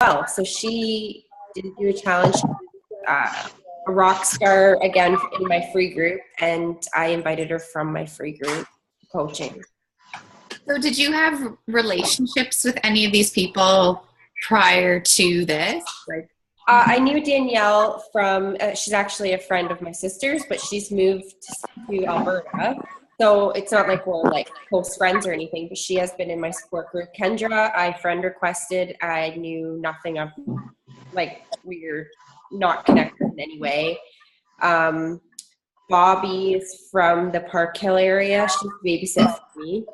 well. So she didn't do a challenge. A rock star again in my free group, and I invited her from my free group coaching. So did you have relationships with any of these people prior to this? Like, I knew Danielle from, she's actually a friend of my sister's, but she's moved to Alberta. So it's not like we're like close friends or anything, but she has been in my support group. Kendra, I friend requested. I knew nothing of, like, we're not connected in any way. Bobby is from the Park Hill area. She's babysat for me.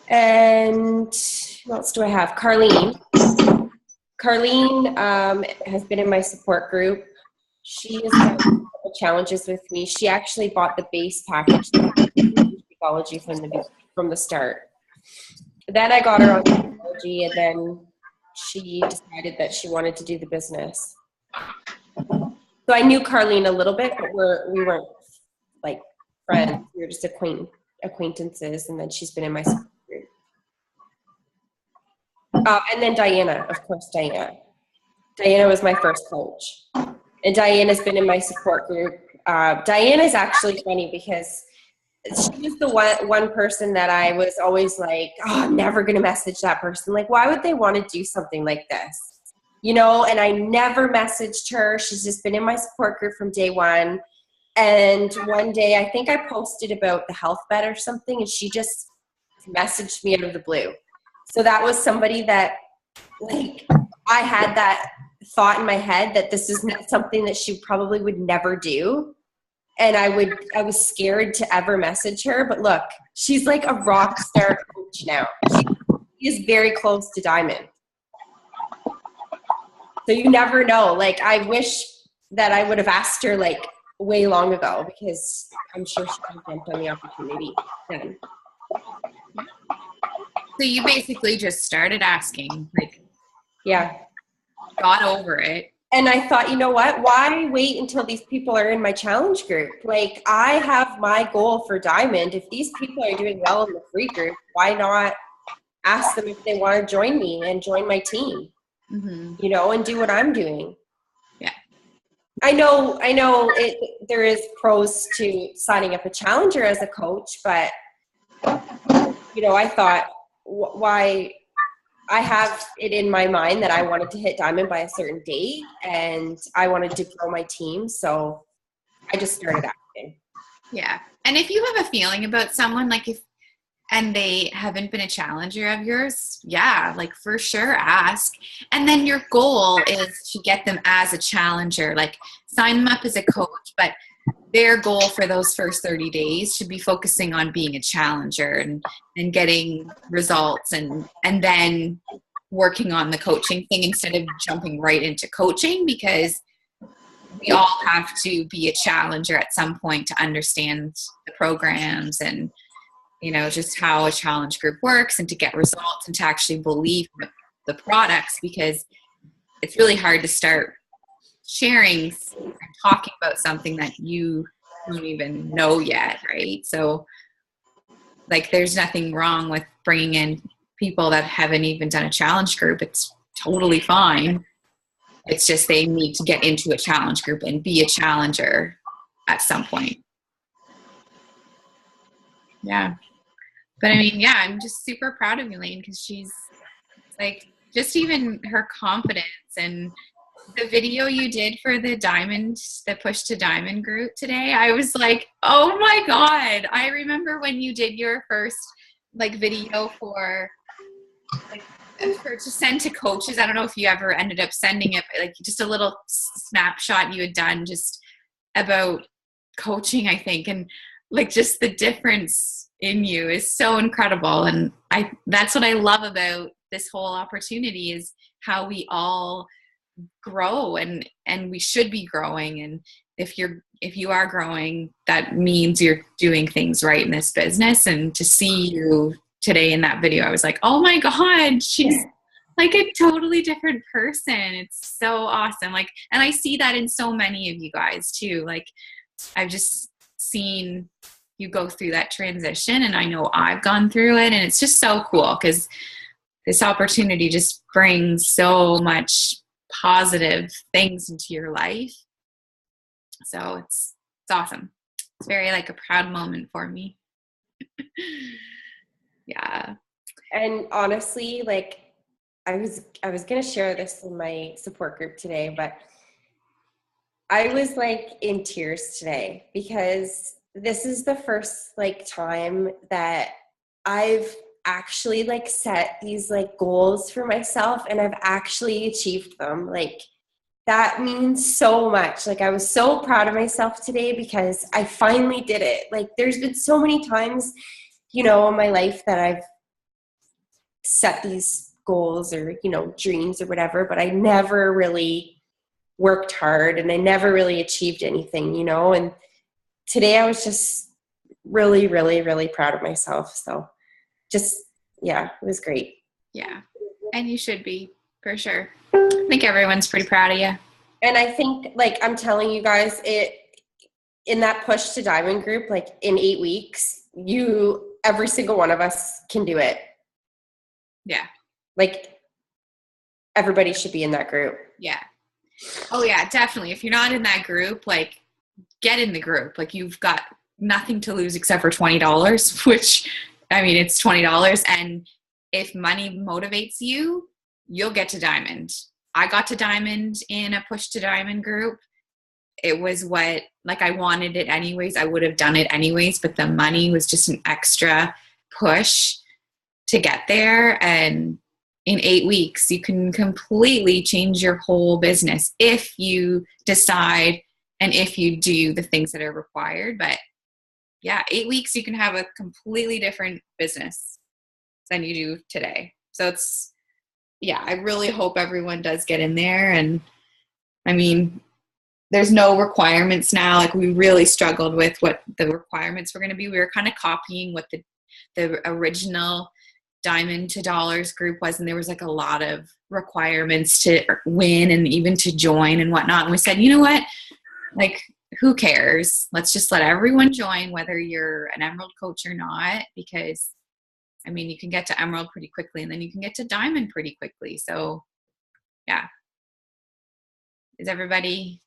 And what else do I have? Carlene. Carlene has been in my support group. She has had a couple challenges with me. She actually bought the base package psychology from the start. Then I got her on psychology, and then she decided that she wanted to do the business. So I knew Carlene a little bit, but we weren't like friends. We were just acquaintances, and then she's been in my support group. And then Diana, of course, Diana. Diana was my first coach. And Diana's been in my support group. Diana is actually funny because she was the one person that I was always like, oh, I'm never going to message that person. Like, why would they want to do something like this? You know, and I never messaged her. She's just been in my support group from day one. And one day, I think I posted about the health bet or something, and she just messaged me out of the blue. So that was somebody that, like, I had that thought in my head that this is something that she probably would never do. And I was scared to ever message her. But look, she's like a rock star coach now. She is very close to Diamond. So you never know. Like, I wish that I would have asked her, like, way long ago, because I'm sure she would have jumped on the opportunity then. so you basically just started asking, like, Yeah. got over it. And I thought, you know what? Why wait until these people are in my challenge group? Like, I have my goal for Diamond. If these people are doing well in the free group, why not ask them if they want to join me and join my team? Mm-hmm. You know, and do what I'm doing. Yeah. I know there is pros to signing up a challenger as a coach, but, you know, I thought, why? I have it in my mind that I wanted to hit Diamond by a certain date, and I wanted to grow my team, so I just started asking. Yeah. And if you have a feeling about someone, like, and they haven't been a challenger of yours, yeah, like, for sure ask. And then your goal is to get them as a challenger, like, sign them up as a coach, but their goal for those first 30 days should be focusing on being a challenger and getting results, and then working on the coaching thing instead of jumping right into coaching, because we all have to be a challenger at some point to understand the programs and, you know, just how a challenge group works, and to get results and to actually believe the products, because it's really hard to start sharing and talking about something that you don't even know yet, right? So, like, there's nothing wrong with bringing in people that haven't even done a challenge group. It's totally fine. It's just they need to get into a challenge group and be a challenger at some point. Yeah. But I mean, yeah, I'm just super proud of Elaine, because she's, like, just even her confidence, and the video you did for the Push to Diamond group today, I was like, oh my God. I remember when you did your first, like, video for, like, to send to coaches. I don't know if you ever ended up sending it, but, like, just a little snapshot you had done just about coaching, I think. And, like, just the difference in you is so incredible. And that's what I love about this whole opportunity, is how we all grow, and we should be growing. And if you are growing, that means you're doing things right in this business. And to see you today in that video, I was like, oh my God, she's like a totally different person. It's so awesome. Like, and I see that in so many of you guys too. Like, I've just seen you go through that transition, and I know I've gone through it, and it's just so cool, because this opportunity just brings so much positive things into your life. So it's awesome. It's very like a proud moment for me. Yeah. And honestly, like I was going to share this in my support group today, but I was like in tears today because this is the first like time that I've actually like set these like goals for myself and I've actually achieved them. Like that means so much. Like I was so proud of myself today because I finally did it. Like there's been so many times, you know, in my life that I've set these goals or, you know, dreams or whatever, but I never really worked hard and I never really achieved anything, you know, and today I was just really, really, really proud of myself. So just, yeah, it was great. Yeah. And you should be, for sure. I think everyone's pretty proud of you. And I think, like, I'm telling you guys, in that Push to Diamond group, like in 8 weeks, every single one of us can do it. Yeah. Like everybody should be in that group. Yeah. Oh yeah, definitely. If you're not in that group, like get in the group. Like you've got nothing to lose except for $20, which I mean, it's $20. And if money motivates you, you'll get to Diamond. I got to Diamond in a Push to Diamond group. It was what, like I wanted it anyways. I would have done it anyways, but the money was just an extra push to get there. And in 8 weeks, you can completely change your whole business if you decide and if you do the things that are required. But yeah, 8 weeks, you can have a completely different business than you do today. So it's, yeah, I really hope everyone does get in there. And I mean, there's no requirements now. Like we really struggled with what the requirements were going to be. We were kind of copying what the original Diamond to Dollars group was, and there was like a lot of requirements to win and even to join and whatnot. And we said, you know what, like who cares? Let's just let everyone join, whether you're an Emerald coach or not, because I mean, you can get to Emerald pretty quickly and then you can get to Diamond pretty quickly. So yeah. Is everybody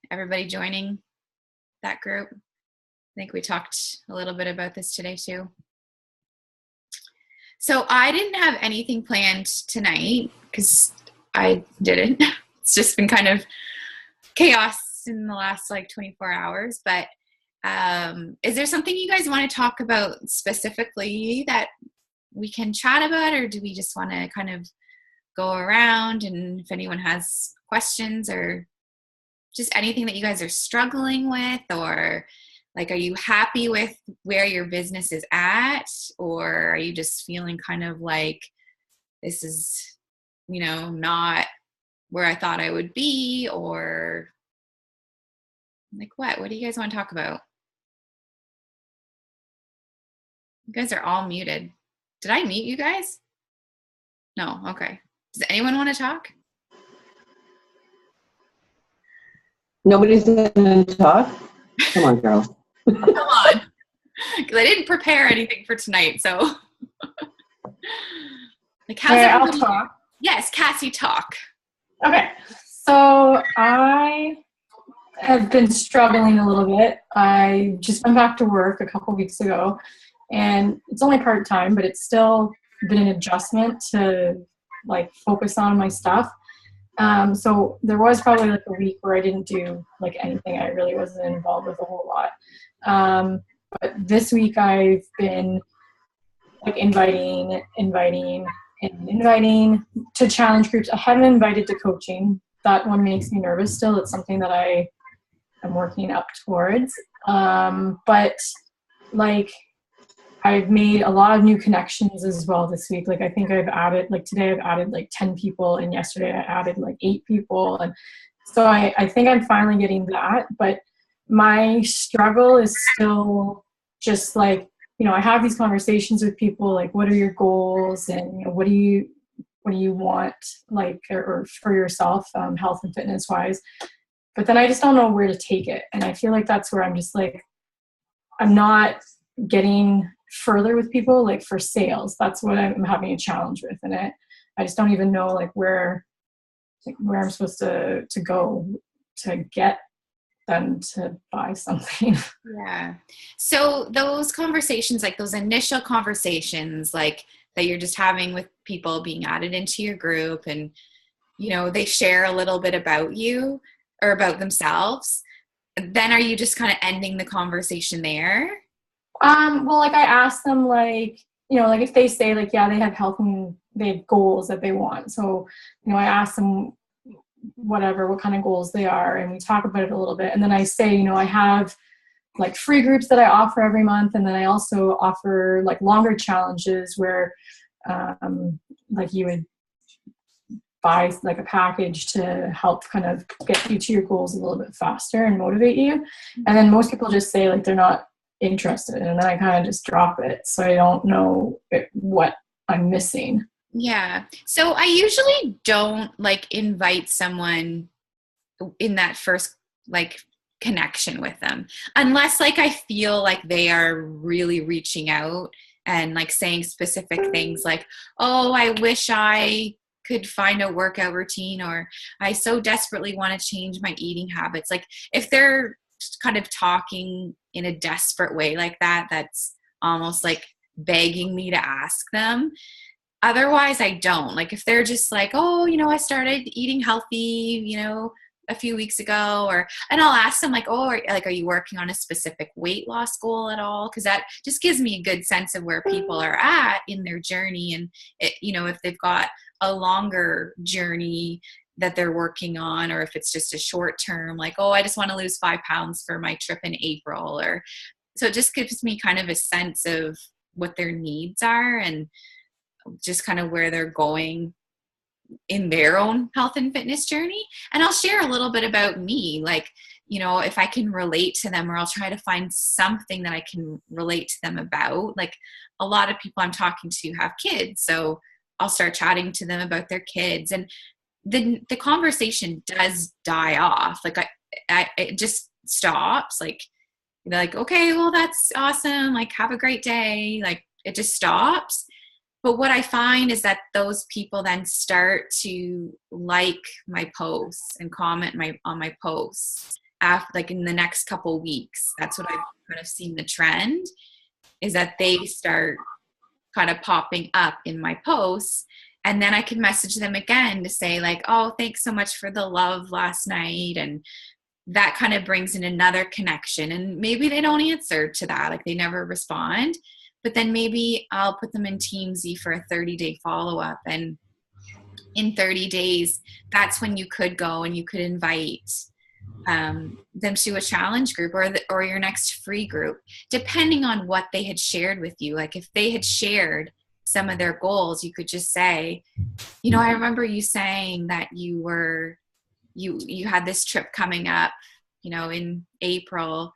joining that group? I think we talked a little bit about this today too. So I didn't have anything planned tonight because I didn't. It's just been kind of chaos in the last like 24 hours. But is there something you guys want to talk about specifically that we can chat about, or do we just want to kind of go around and if anyone has questions or just anything that you guys are struggling with, or like, are you happy with where your business is at, or are you just feeling kind of like this is, you know, not where I thought I would be, or like what do you guys want to talk about? You guys are all muted. Did I mute you guys? No. Okay. Does anyone want to talk? Nobody's going to talk? Come on, girls. Come on. Because I didn't prepare anything for tonight, so. Like, how's everybody? I'll talk. Yes, Cassie, talk. Okay. So I have been struggling a little bit. I just went back to work a couple weeks ago, and it's only part-time, but it's still been an adjustment to like focus on my stuff. So there was probably like a week where I didn't do like anything. I really wasn't involved with a whole lot. But this week I've been like inviting to challenge groups. I haven't invited to coaching. That one makes me nervous still. It's something that I am working up towards. But like I've made a lot of new connections as well this week. Like I think I've added, like today I've added like 10 people, and yesterday I added like 8 people. And so I think I'm finally getting that. But my struggle is still just like, you know, I have these conversations with people like, what are your goals, and you know, what do you want, like, or for yourself, health and fitness wise. But then I just don't know where to take it. And I feel like that's where I'm just like, I'm not getting further with people, like for sales. That's what I'm having a challenge with. And I just don't even know like where I'm supposed to go to get them to buy something. Yeah. So those conversations, like those initial conversations, like that you're just having with people being added into your group, and, you know, they share a little bit about you or about themselves, then are you just kind of ending the conversation there? Well, like I ask them, like, you know, like if they say like, yeah, they have health and they have goals that they want. So, you know, I ask them what kind of goals they are, and we talk about it a little bit. And then I say, you know, I have like free groups that I offer every month. And then I also offer like longer challenges where like you would buy like a package to help kind of get you to your goals a little bit faster and motivate you. And then most people just say like they're not interested, and then I kind of just drop it. So I don't know what I'm missing. Yeah. So I usually don't like invite someone in that first like connection with them, unless like I feel like they are really reaching out and like saying specific things like, oh, I wish I could find a workout routine, or I so desperately want to change my eating habits. Like if they're kind of talking in a desperate way like that, that's almost like begging me to ask them. Otherwise, I don't. Like if they're just like, oh, you know, I started eating healthy, you know, a few weeks ago, and I'll ask them like, oh, are you working on a specific weight loss goal at all? Because that just gives me a good sense of where people are at in their journey. And it, you know, if they've got a longer journey that they're working on, or if it's just a short term, like, oh, I just want to lose 5 pounds for my trip in April. Or so it just gives me kind of a sense of what their needs are and just kind of where they're going in their own health and fitness journey. And I'll share a little bit about me, like, you know, if I can relate to them, or I'll try to find something that I can relate to them about. Like a lot of people I'm talking to have kids, so I'll start chatting to them about their kids, and the conversation does die off. Like it just stops. Like they're like, okay, well, that's awesome. Like, have a great day. Like it just stops. But what I find is that those people then start to like my posts and comment on my posts after, like in the next couple weeks. That's what I've kind of seen the trend, is that they start kind of popping up in my posts. And then I can message them again to say like, oh, thanks so much for the love last night. And that kind of brings in another connection. And maybe they don't answer to that, like they never respond. But then maybe I'll put them in Teamsy for a 30-day follow-up. And in 30 days, that's when you could go and you could invite them to a challenge group or your next free group, depending on what they had shared with you. Like if they had shared some of their goals, you could just say, you know, I remember you saying that you had this trip coming up, you know, in April.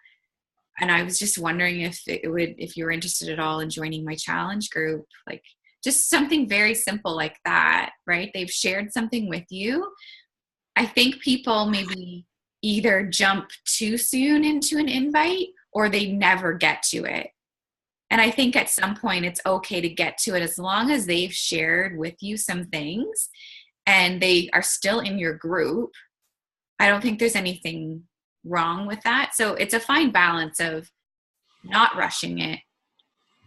And I was just wondering if you were interested at all in joining my challenge group, like just something very simple like that, right? They've shared something with you. I think people maybe either jump too soon into an invite or they never get to it. And I think at some point it's okay to get to it as long as they've shared with you some things and they are still in your group. I don't think there's anything wrong with that. So it's a fine balance of not rushing it,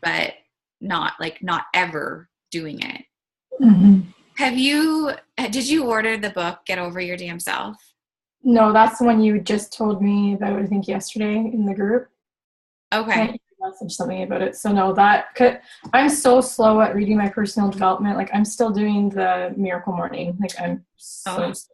but not ever doing it. Mm-hmm. Did you order the book, Get Over Your Damn Self? No, that's the one you just told me about, I think yesterday in the group. Okay. I messaged something about it. So no, I'm so slow at reading my personal development. Like I'm still doing the Miracle Morning. Like I'm so slow.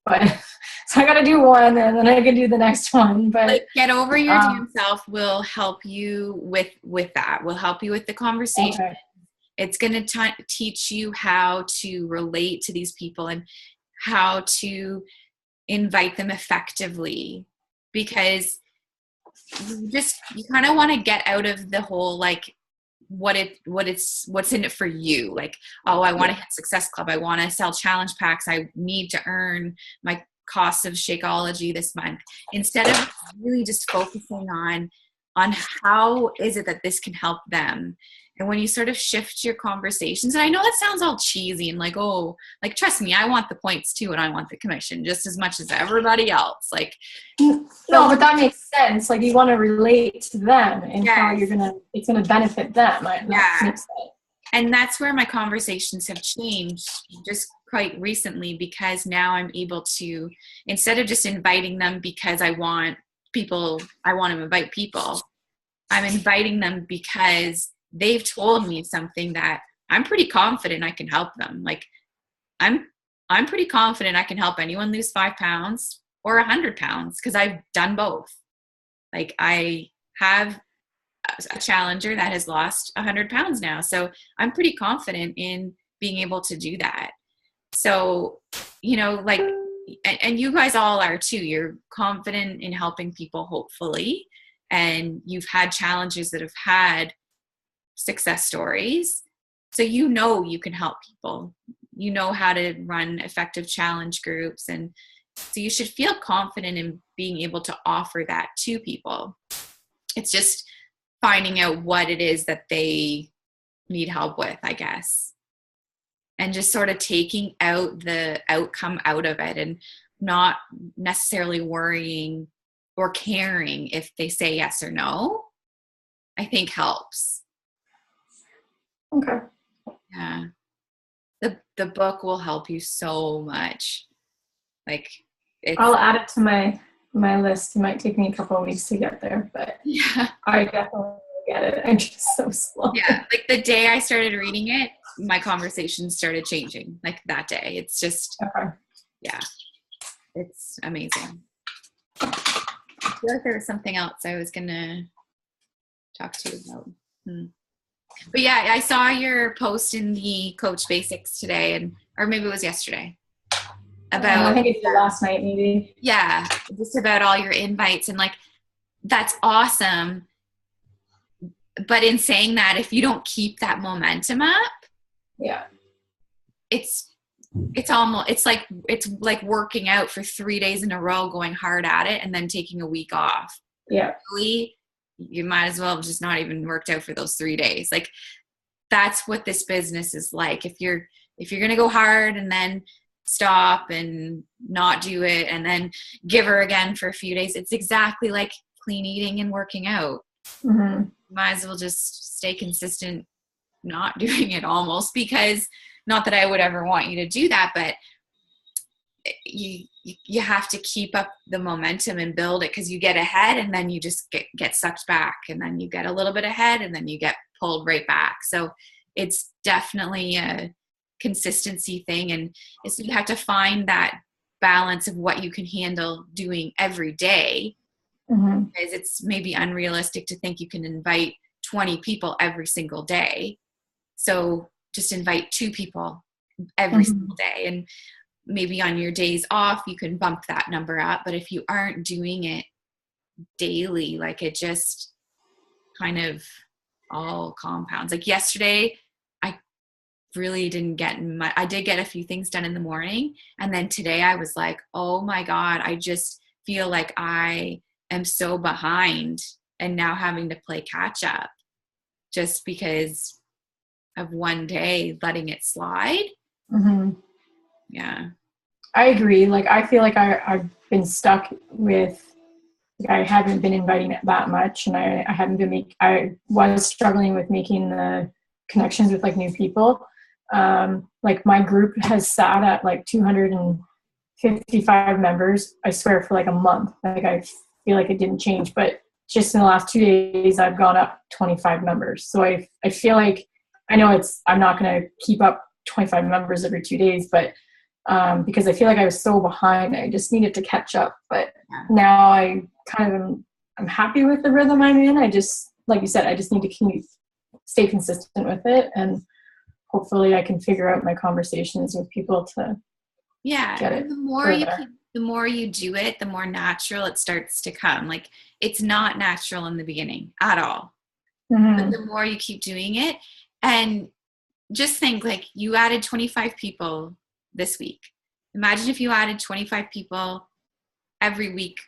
But so I got to do one and then I can do the next one. But like Get Over Your Damn Self will help you with that. Will help you with the conversation. Okay. It's going to teach you how to relate to these people and how to invite them effectively, because you kind of want to get out of the whole like what's in it for you. Like, oh, I want to hit Success Club. I want to sell challenge packs. I need to earn my cost of Shakeology this month. Instead of really just focusing on how is it that this can help them. And when you sort of shift your conversations, and I know that sounds all cheesy and like, oh, like, trust me, I want the points too, and I want the commission just as much as everybody else. Like, No, but that makes sense. Like, you want to relate to them and how Yes. it's gonna benefit them. That Yeah. makes sense. and that's where my conversations have changed just quite recently, because now I'm able to, instead of just inviting them because I want to invite people, I'm inviting them because they've told me something that I'm pretty confident I can help them. Like, I'm pretty confident I can help anyone lose 5 pounds or 100 pounds, because I've done both. Like, I have a challenger that has lost 100 pounds now. So I'm pretty confident in being able to do that. So, like, and you guys all are too. You're confident in helping people, hopefully. And you've had challenges that have had success stories. So you can help people. You know how to run effective challenge groups. And so you should feel confident in being able to offer that to people. It's just finding out what it is that they need help with, I guess. And just sort of taking out the outcome out of it and not necessarily worrying or caring if they say yes or no, I think helps. Okay. Yeah. The book will help you so much. Like, I'll add it to my list. It might take me a couple of weeks to get there, but yeah. I definitely will get it. I'm just so slow. Yeah. Like, the day I started reading it, my conversations started changing. Like, that day. It's just, Okay. yeah, it's amazing. I feel like there was something else I was going to talk to you about. But yeah, I saw your post in the Coach Basics today, or maybe it was yesterday, about, I think it was last night, maybe. yeah, just about all your invites, and like, that's awesome. But in saying that, if you don't keep that momentum up, Yeah. it's like working out for 3 days in a row, going hard at it, and then taking a week off. Yeah. Really, you might as well have just not even worked out for those 3 days. Like, that's what this business is like. If you're going to go hard and then stop and not do it and then give her again for a few days, it's exactly like clean eating and working out. Mm-hmm. Might as well just stay consistent not doing it, almost, because not that I would ever want you to do that, but you have to keep up the momentum and build it, because you get ahead and then you just get sucked back, and then you get a little bit ahead and then you get pulled right back. So it's definitely a consistency thing, and you have to find that balance of what you can handle doing every day. Mm-hmm. Because it's maybe unrealistic to think you can invite 20 people every single day. So just invite 2 people every single day, and maybe on your days off you can bump that number up. But if you aren't doing it daily, like, it just kind of all compounds. Like, yesterday I really didn't get I did get a few things done in the morning, and then today I was like, oh my God, I just feel like I am so behind, and now having to play catch up just because of one day letting it slide. Mm-hmm. Yeah. I agree. Like, I feel like I've been stuck with, like, I haven't been inviting it that much, and I haven't been I was struggling with making the connections with, like, new people. Like, my group has sat at like 255 members, I swear, for like a month. Like, I feel like it didn't change, but just in the last 2 days I've gone up 25 members. So I feel like, I know I'm not going to keep up 25 members every 2 days, but because I feel like I was so behind, I just needed to catch up. But now I kind of I'm happy with the rhythm I'm in. I just, like you said, I just need to stay consistent with it, and hopefully I can figure out my conversations with people to get it. The more you do it, the more natural it starts to come. Like, it's not natural in the beginning at all. Mm-hmm. But the more you keep doing it, and just think, like, you added 25 people this week. Imagine if you added 25 people every week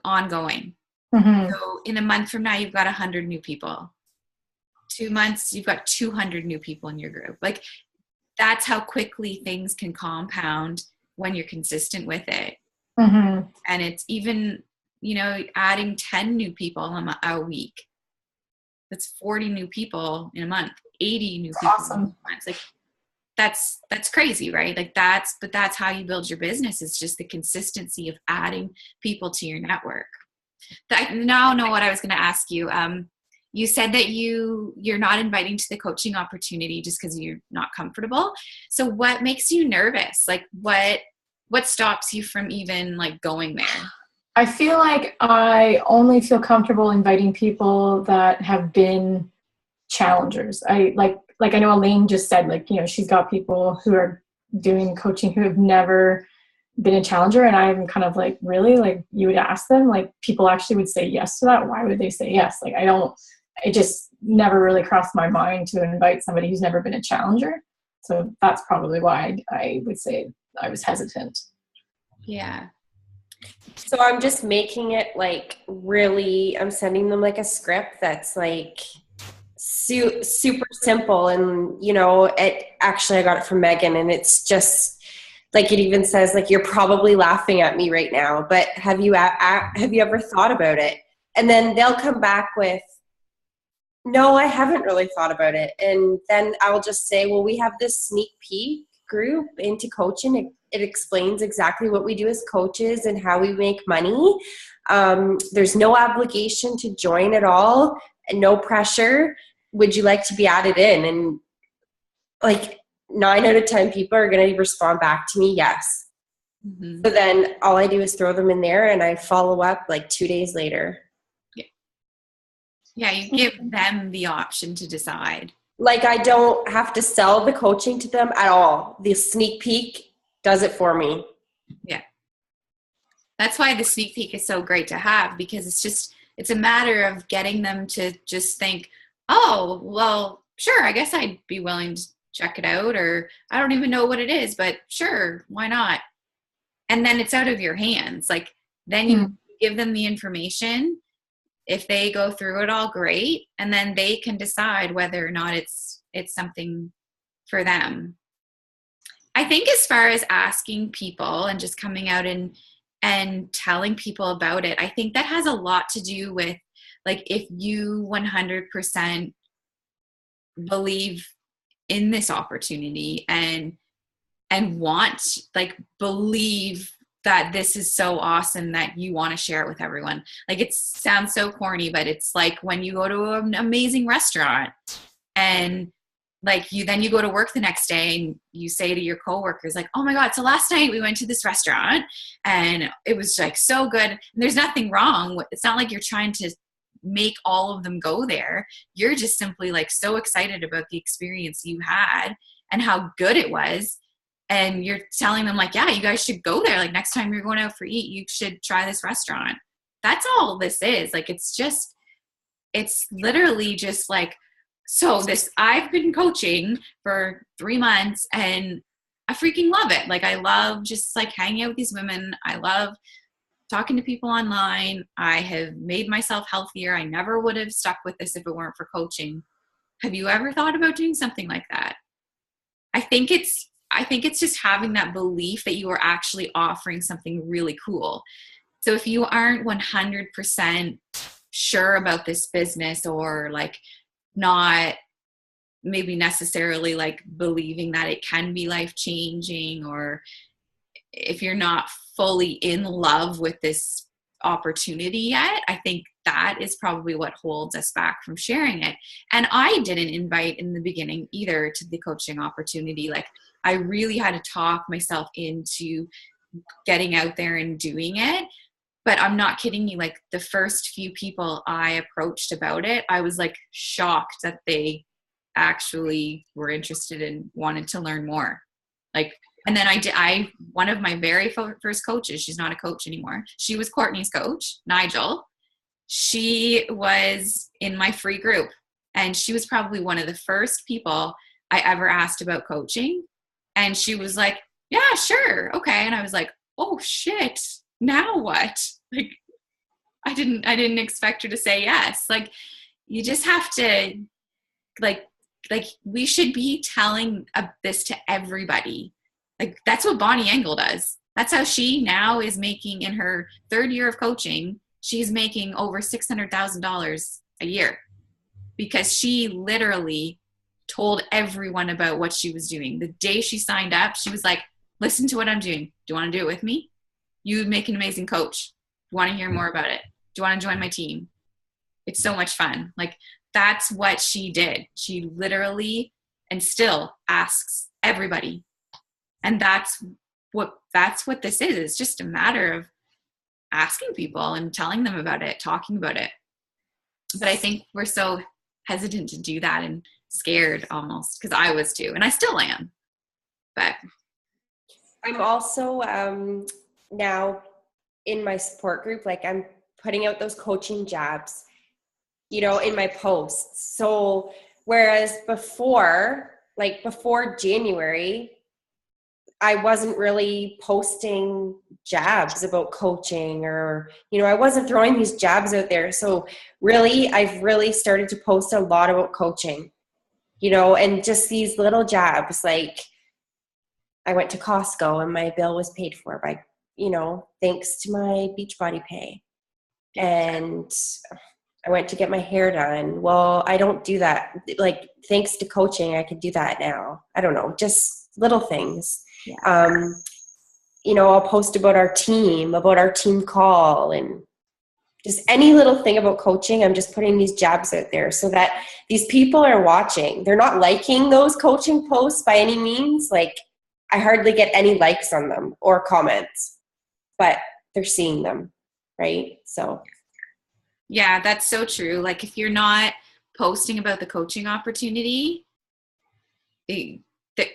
ongoing. Mm-hmm. So in a month from now, you've got 100 new people. 2 months, you've got 200 new people in your group. Like, that's how quickly things can compound when you're consistent with it. Mm-hmm. And it's even, adding 10 new people a week. That's 40 new people in a month, 80 new people Awesome. in a month. Like, that's crazy, right? Like, that's how you build your business. It's just the consistency of adding people to your network. I now know what I was going to ask you. You said that you're not inviting to the coaching opportunity just because you're not comfortable. So what makes you nervous? Like, what stops you from even like going there? I feel like I only feel comfortable inviting people that have been challengers. I know Elaine just said, like, she's got people who are doing coaching who have never been a challenger. And I'm kind of like, really? Like, you would ask them, like, people actually would say yes to that. Why would they say yes? Like, it just never really crossed my mind to invite somebody who's never been a challenger. So that's probably why I would say I was hesitant. Yeah. So I'm just making it like really, I'm sending them like a script that's like super simple. And, I got it from Megan, and it's just like, it even says like, you're probably laughing at me right now, but have you ever thought about it? And then they'll come back with, no, I haven't really thought about it. And then I'll just say, well, we have this sneak peek group into coaching. It explains exactly what we do as coaches and how we make money. There's no obligation to join at all and no pressure. Would you like to be added in? And like 9 out of 10 people are going to respond back to me, yes. Mm-hmm. So then all I do is throw them in there, and I follow up like 2 days later. Yeah, you give them the option to decide. Like, I don't have to sell the coaching to them at all. The sneak peek does it for me. Yeah. That's why the sneak peek is so great to have, because it's a matter of getting them to just think, oh, well, sure, I guess I'd be willing to check it out, or I don't even know what it is, but sure, why not? And then it's out of your hands. Like, then you give them the information. If they go through it all, great. And then they can decide whether or not it's something for them. I think as far as asking people and just coming out and telling people about it, I think that has a lot to do with, like, if you 100% believe in this opportunity and believe that this is so awesome that you want to share it with everyone. Like, it sounds so corny, but it's like when you go to an amazing restaurant and like you go to work the next day and you say to your coworkers, like, oh my God, so last night we went to this restaurant and it was like so good. And there's nothing wrong. It's not like you're trying to make all of them go there. You're just simply like so excited about the experience you had and how good it was. And you're telling them, like, yeah, you guys should go there. Like, next time you're going out for eat, you should try this restaurant. That's all this is. Like, it's literally just like, so I've been coaching for 3 months and I freaking love it. Like, I love just like hanging out with these women. I love talking to people online. I have made myself healthier. I never would have stuck with this if it weren't for coaching. Have you ever thought about doing something like that? I think it's just having that belief that you are actually offering something really cool. So if you aren't 100% sure about this business, or like not maybe necessarily like believing that it can be life-changing, or if you're not fully in love with this opportunity yet, I think that is probably what holds us back from sharing it. And I didn't invite in the beginning either to the coaching opportunity. Like, I really had to talk myself into getting out there and doing it. But I'm not kidding you. Like, the first few people I approached about it, I was like shocked that they actually were interested and wanted to learn more. Like, and then one of my very first coaches, she's not a coach anymore. She was Courtney's coach, Nigel. She was in my free group, and she was probably one of the first people I ever asked about coaching. And she was like, yeah, sure. Okay. And I was like, oh shit, now what? Like, I didn't expect her to say yes. Like, you just have to like we should be telling this to everybody. Like that's what Bonnie Engel does. That's how she now is making, in her 3rd year of coaching, she's making over $600,000 a year because she literally told everyone about what she was doing. The day she signed up, she was like, listen to what I'm doing. Do you want to do it with me? You would make an amazing coach. Do you want to hear more about it? Do you want to join my team? It's so much fun. Like that's what she did. She literally and still asks everybody. And that's what this is. It's just a matter of asking people and telling them about it, talking about it. But I think we're so hesitant to do that and scared almost, because I was too, and I still am. But I'm also now in my support group, like I'm putting out those coaching jabs, in my posts. So whereas before January, I wasn't really posting jabs about coaching, or, I wasn't throwing these jabs out there. So really, I've really started to post a lot about coaching, and just these little jabs. Like I went to Costco and my bill was paid for by, thanks to my Beachbody pay. And I went to get my hair done. Well, I don't do that. Like, thanks to coaching, I could do that now. I don't know, just little things. Yeah. I'll post about our team call, and just any little thing about coaching. I'm just putting these jabs out there so that these people are watching. They're not liking those coaching posts by any means. Like I hardly get any likes on them or comments, but they're seeing them, right? So yeah, that's so true. Like if you're not posting about the coaching opportunity,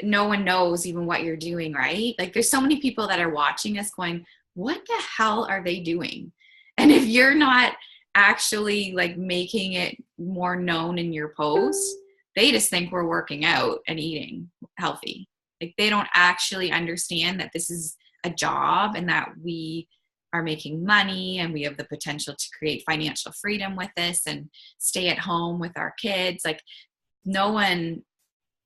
no one knows even what you're doing, right? Like there's so many people that are watching us going, what the hell are they doing? And if you're not actually like making it more known in your posts, they just think we're working out and eating healthy. Like they don't actually understand that this is a job and that we are making money and we have the potential to create financial freedom with this and stay at home with our kids. Like no one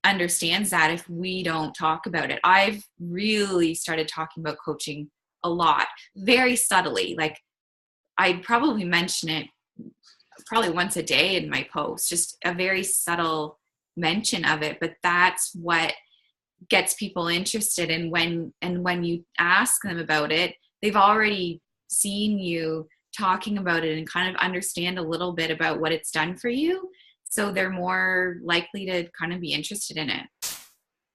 understands that if we don't talk about it. I've really started talking about coaching a lot, very subtly. Like I'd probably mention it probably once a day in my posts, just a very subtle mention of it. But that's what gets people interested. And when you ask them about it, they've already seen you talking about it and kind of understand a little bit about what it's done for you. So they're more likely to kind of be interested in it.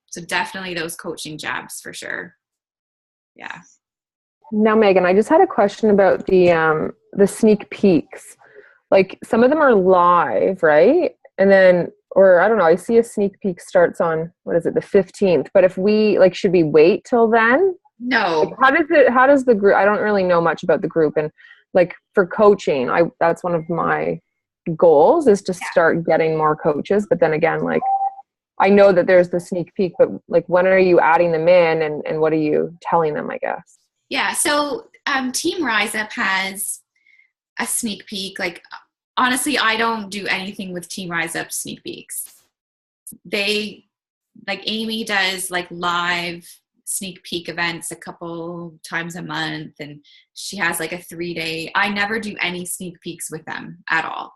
So definitely those coaching jabs for sure. Yeah. Now, Megan, I just had a question about the sneak peeks. Like some of them are live, right? And then, or I don't know, I see a sneak peek starts on, what is it, the 15th. But if we, like, should we wait till then? No. Like, how does the group, I don't really know much about the group. And like for coaching, that's one of my goals is to start getting more coaches. But then again, like, I know that there's the sneak peek, but like, when are you adding them in and what are you telling them, I guess? Yeah. So Team Rise Up has a sneak peek. Like, honestly, I don't do anything with Team Rise Up sneak peeks. They, like Amy does like live sneak peek events a couple times a month. And she has like a 3-day, I never do any sneak peeks with them at all.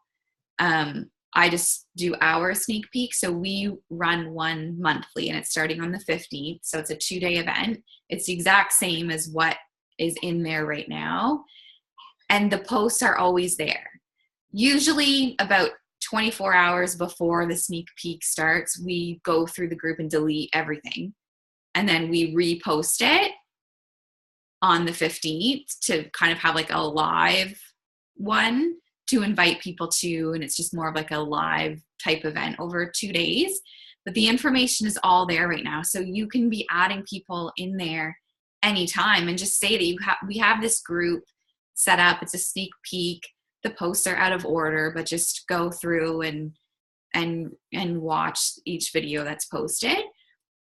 I just do our sneak peek. So we run one monthly and it's starting on the 15th. So it's a 2-day event. It's the exact same as what is in there right now. And the posts are always there. Usually about 24 hours before the sneak peek starts, we go through the group and delete everything. And then we repost it on the 15th to kind of have like a live one to invite people to, and it's just more of like a live type event over 2 days. But the information is all there right now. So you can be adding people in there anytime and just say that we have this group set up. It's a sneak peek. The posts are out of order, but just go through and watch each video that's posted.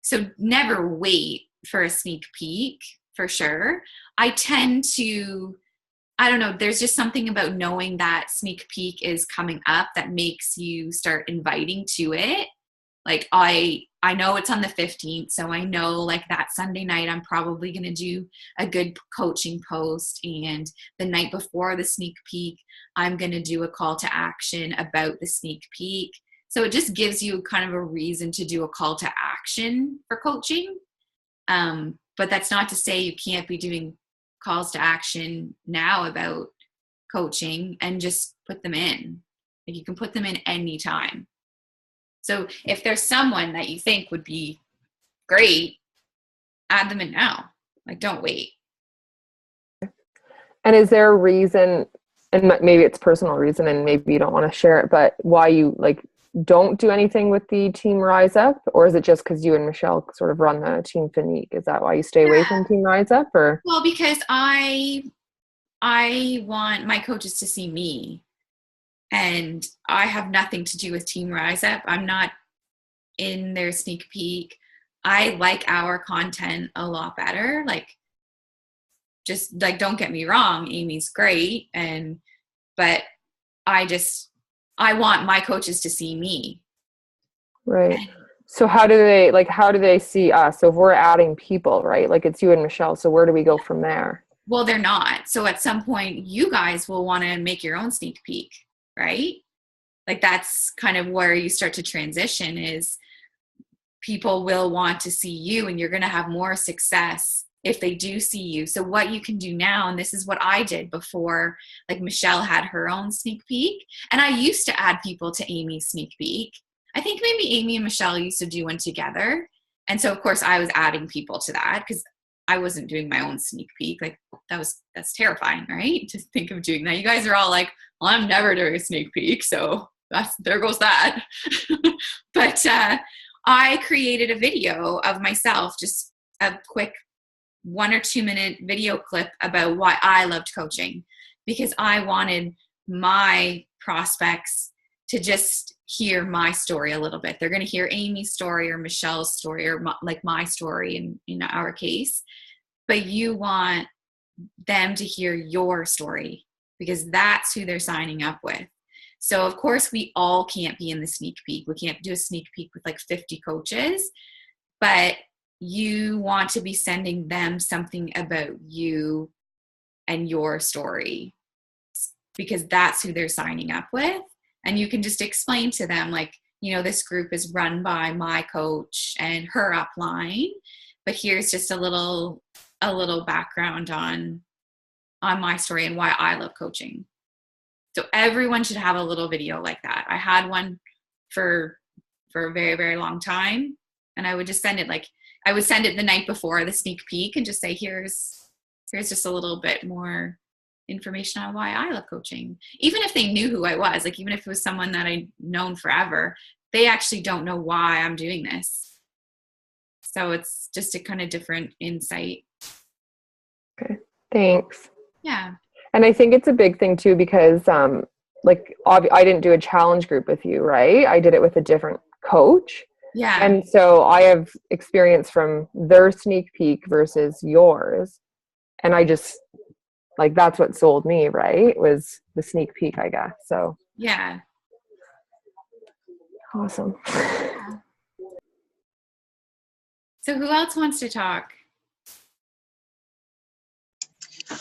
So never wait for a sneak peek, for sure. I tend to I don't know, there's just something about knowing that sneak peek is coming up that makes you start inviting to it. Like I know it's on the 15th, so I know like that Sunday night I'm probably going to do a good coaching post, and the night before the sneak peek I'm going to do a call to action about the sneak peek. So it just gives you kind of a reason to do a call to action for coaching. But that's not to say you can't be doing calls to action now about coaching and just put them in. Like you can put them in anytime. So if there's someone that you think would be great, add them in now. Like don't wait. And is there a reason, and maybe it's personal reason and maybe you don't want to share it, but why you like don't do anything with the Team Rise Up? Or is it just because you and Michelle sort of run the Team Finique? Is that why you stay away from Team Rise Up? Or well, because I want my coaches to see me, and I have nothing to do with Team Rise Up. I'm not in their sneak peek. I like our content a lot better. Like, just like, don't get me wrong, Amy's great, but I want my coaches to see me. right. So how do they see us? So if we're adding people, right? Like it's you and Michelle. So where do we go from there? Well, they're not. So at some point you guys will want to make your own sneak peek, right? Like that's kind of where you start to transition, is people will want to see you, and you're going to have more success if they do see you. So what you can do now, and this is what I did before, like Michelle had her own sneak peek, and I used to add people to Amy's sneak peek. I think maybe Amy and Michelle used to do one together. And so of course I was adding people to that because I wasn't doing my own sneak peek. Like that's terrifying, right? To think of doing that. You guys are all like, well, I'm never doing a sneak peek. So there goes that. But I created a video of myself, just a quick 1 or 2 minute video clip about why I loved coaching, because I wanted my prospects to just hear my story a little bit. They're going to hear Amy's story or Michelle's story or my story in our case, but you want them to hear your story because that's who they're signing up with. So of course we all can't be in the sneak peek. We can't do a sneak peek with like 50 coaches, but you want to be sending them something about you and your story because that's who they're signing up with. And you can just explain to them, like, you know, this group is run by my coach and her upline, but here's just a little background on my story and why I love coaching. So everyone should have a little video like that. I had one for a very, very long time, and I would just send it I would send it the night before the sneak peek and just say, here's just a little bit more information on why I love coaching. Even if they knew who I was, like even if it was someone that I'd known forever, they actually don't know why I'm doing this. So it's just a kind of different insight. Okay, thanks. Yeah. And I think it's a big thing too, because I didn't do a challenge group with you, right? I did it with a different coach. Yeah. And so I have experience from their sneak peek versus yours. And I just, like, that's what sold me, right? Was the sneak peek, I guess. So yeah. Awesome. So who else wants to talk?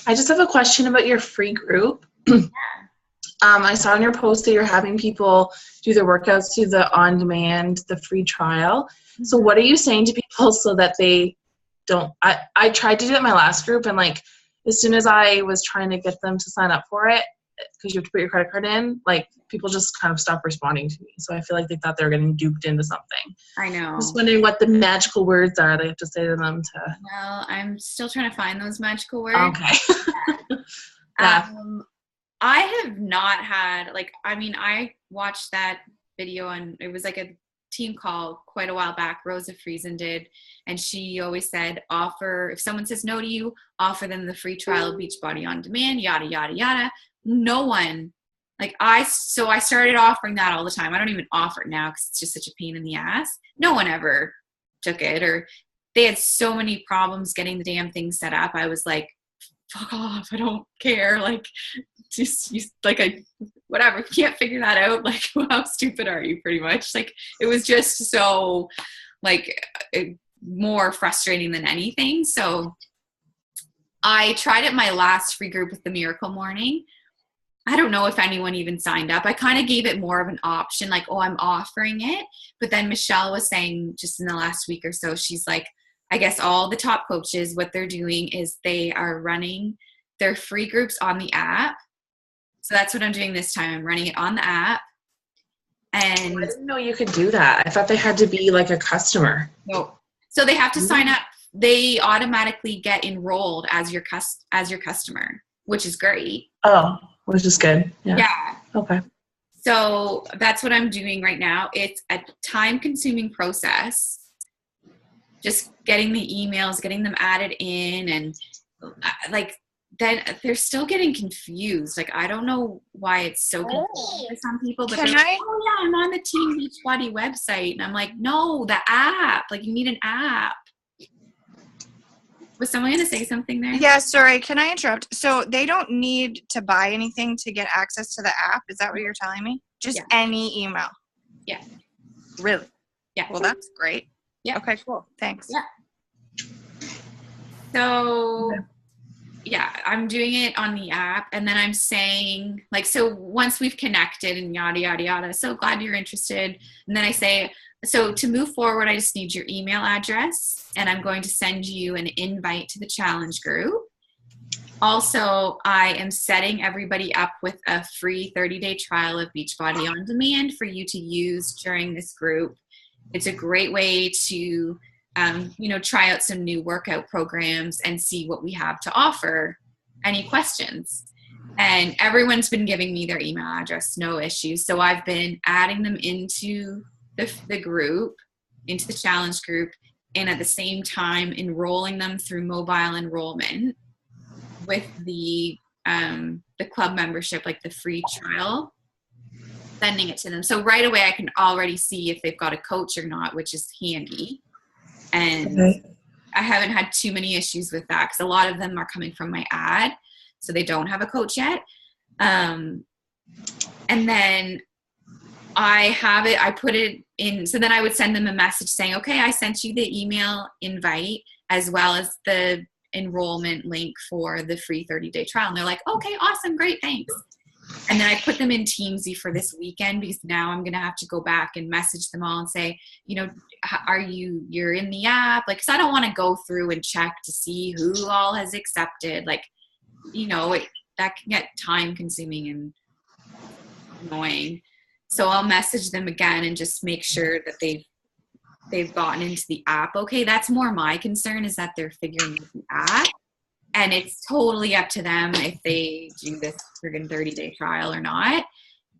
I just have a question about your free group. I saw in your post that you're having people do their workouts through the on-demand, the free trial. So what are you saying to people so that they don't, I tried to do it in my last group, and like as soon as I was trying to get them to sign up for it, because you have to put your credit card in, like people just kind of stopped responding to me. So I feel like they thought they were getting duped into something. I know. Just wondering what the magical words are they have to say to them to. Well, I'm still trying to find those magical words. Okay. Yeah. I have not had, I watched that video, and it was like a team call quite a while back, Rosa Friesen did, and she always said, if someone says no to you, offer them the free trial of Beachbody On Demand, yada, yada, yada. No one, I started offering that all the time. I don't even offer it now because it's just such a pain in the ass. No one ever took it, or they had so many problems getting the damn thing set up. I was like, fuck off, I don't care, like just like whatever, if you can't figure that out, like how stupid are you, pretty much. Like it was just so like more frustrating than anything. So I tried it my last free group with the Miracle Morning. I don't know if anyone even signed up. I kind of gave it more of an option, like, oh, I'm offering it. But then Michelle was saying just in the last week or so, she's like, I guess all the top coaches, what they're doing is they are running their free groups on the app. So that's what I'm doing this time. I'm running it on the app. And I didn't know you could do that. I thought they had to be like a customer. no. So they have to sign up. They automatically get enrolled as your customer, which is great. Oh, which is good. Yeah. Okay. So that's what I'm doing right now. It's a time-consuming process. Just getting the emails, getting them added in, and like then they're still getting confused. Like I don't know why it's so confusing for some people, but they're like, oh yeah, I'm on the Team Beachbody website, and I'm like, no, the app. Like you need an app. Was someone going to say something there? Yeah, sorry. Can I interrupt? So they don't need to buy anything to get access to the app? Is that what you're telling me? Just any email? Yeah. Really? Yeah. Well, that's great. Yeah. Okay, cool. Thanks. Yeah. So, yeah, I'm doing it on the app. And then I'm saying, like, so once we've connected and yada, yada, yada, so glad you're interested. And then I say, so to move forward, I just need your email address, and I'm going to send you an invite to the challenge group. Also, I am setting everybody up with a free 30-day trial of Beachbody On Demand for you to use during this group. It's a great way to, try out some new workout programs and see what we have to offer. Any questions? And everyone's been giving me their email address, no issues. So I've been adding them into the group, into the challenge group, and at the same time enrolling them through mobile enrollment with the club membership, like the free trial, sending it to them. So right away I can already see if they've got a coach or not, which is handy. And I haven't had too many issues with that because a lot of them are coming from my ad, so they don't have a coach yet. And then I put it in, so then I would send them a message saying, okay, I sent you the email invite as well as the enrollment link for the free 30-day trial. And they're like, okay, awesome, great, thanks. And then I put them in Teamsy for this weekend because now I'm going to have to go back and message them all and say, you're in the app? Like, cause I don't want to go through and check to see who all has accepted. Like, that can get time consuming and annoying. So I'll message them again and just make sure that they've gotten into the app. Okay, that's more my concern, is that they're figuring out the app. And it's totally up to them if they do this friggin' 30-day trial or not.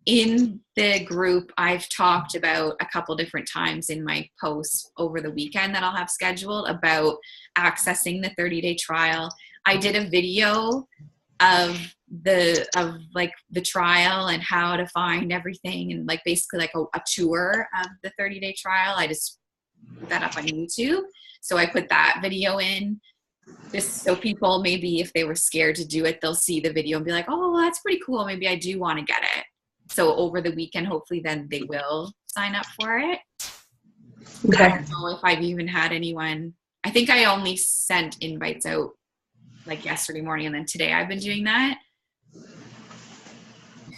In the group, I've talked about a couple different times in my posts over the weekend that I'll have scheduled about accessing the 30-day trial. I did a video of the trial and how to find everything, and like basically like a tour of the 30-day trial. I just put that up on YouTube. So I put that video in just so people, maybe if they were scared to do it, they'll see the video and be like, oh, well, that's pretty cool. Maybe I do want to get it. So over the weekend, hopefully then they will sign up for it. Okay. I don't know if I've even had anyone. I think I only sent invites out like yesterday morning, and then today I've been doing that.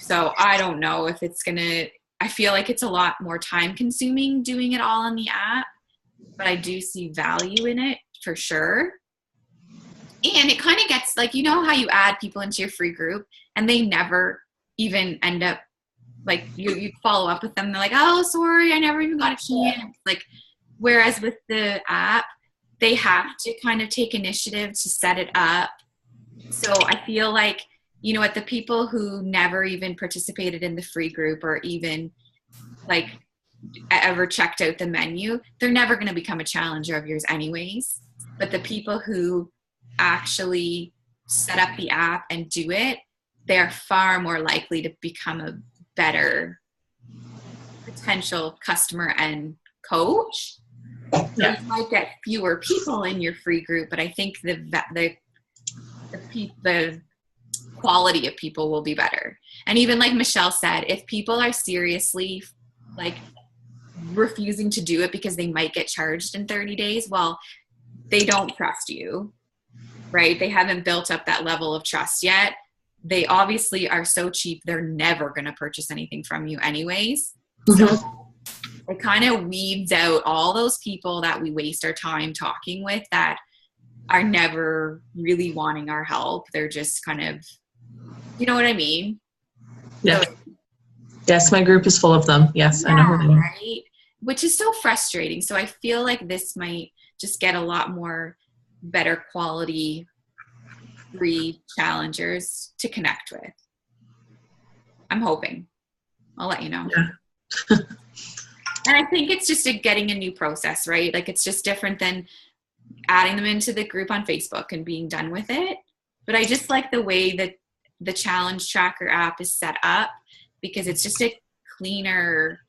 So I don't know if it's I feel like it's a lot more time consuming doing it all on the app, but I do see value in it for sure. And it kind of gets like, how you add people into your free group and they never even end up, like you follow up with them. They're like, oh, sorry, I never even got a chance. Like, whereas with the app, they have to kind of take initiative to set it up. So I feel like, at the people who never even participated in the free group or even like ever checked out the menu, they're never going to become a challenger of yours anyways. But the people who actually set up the app and do it, they're far more likely to become a better potential customer and coach. Yeah. You might get fewer people in your free group, but I think the the quality of people will be better. And even like Michelle said, if people are seriously like refusing to do it because they might get charged in 30 days, well, they don't trust you, right? They haven't built up that level of trust yet. They obviously are so cheap, they're never going to purchase anything from you anyways. So it kind of weeds out all those people that we waste our time talking with that are never really wanting our help. They're just kind of, you know what I mean? Yeah. So, Yes, my group is full of them. Yes, I know who they yeah, are. right? Which is so frustrating. So I feel like this might just get a lot more better quality free challengers to connect with. I'm hoping. I'll let you know. Yeah. And I think it's just getting a new process, right? Like it's just different than adding them into the group on Facebook and being done with it. But I just like the way that the challenge tracker app is set up, because it's just a cleaner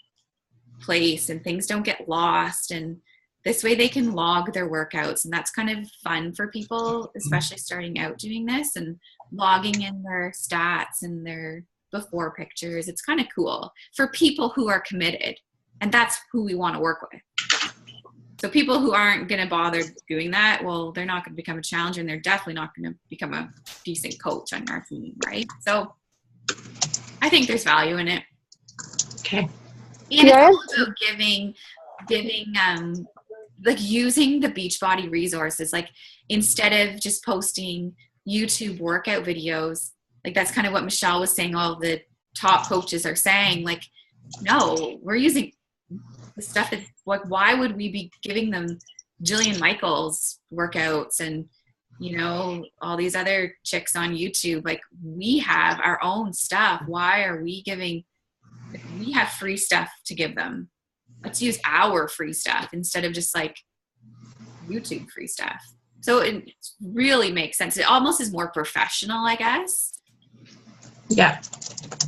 place and things don't get lost, and this way they can log their workouts, and that's kind of fun for people, especially starting out doing this, and logging in their stats and their before pictures. It's kind of cool for people who are committed, and that's who we want to work with. So people who aren't going to bother doing that, well, they're not going to become a challenger, and they're definitely not going to become a decent coach on our team, right? So I think there's value in it. Okay. And it's all about giving, like using the Beachbody resources. Like instead of just posting YouTube workout videos, like that's kind of what Michelle was saying, all the top coaches are saying, like, no, we're using the stuff that, like, why would we be giving them Jillian Michaels workouts and, you know, all these other chicks on YouTube? Like, we have our own stuff. Why are we giving, we have free stuff to give them. Let's use our free stuff instead of just like YouTube free stuff. So it really makes sense. It almost is more professional, I guess. Yeah.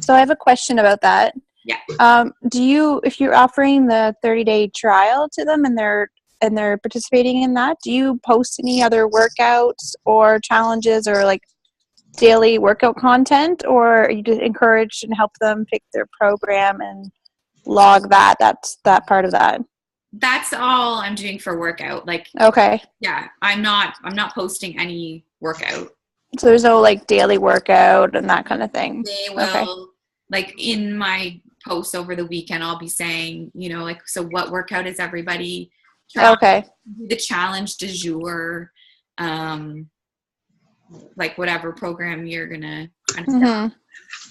So I have a question about that. Yeah. Do you, if you're offering the 30-day trial to them and they're participating in that, do you post any other workouts or challenges or like daily workout content, or you just encourage and help them pick their program and log that? That's that part of that. That's all I'm doing for workout. Like, Okay. yeah, I'm not posting any workout. So there's no like daily workout and that kind of thing. They will, like in my posts over the weekend, I'll be saying, you know, like, so what workout is everybody trying? Okay. The challenge du jour, like whatever program you're gonna kind of start.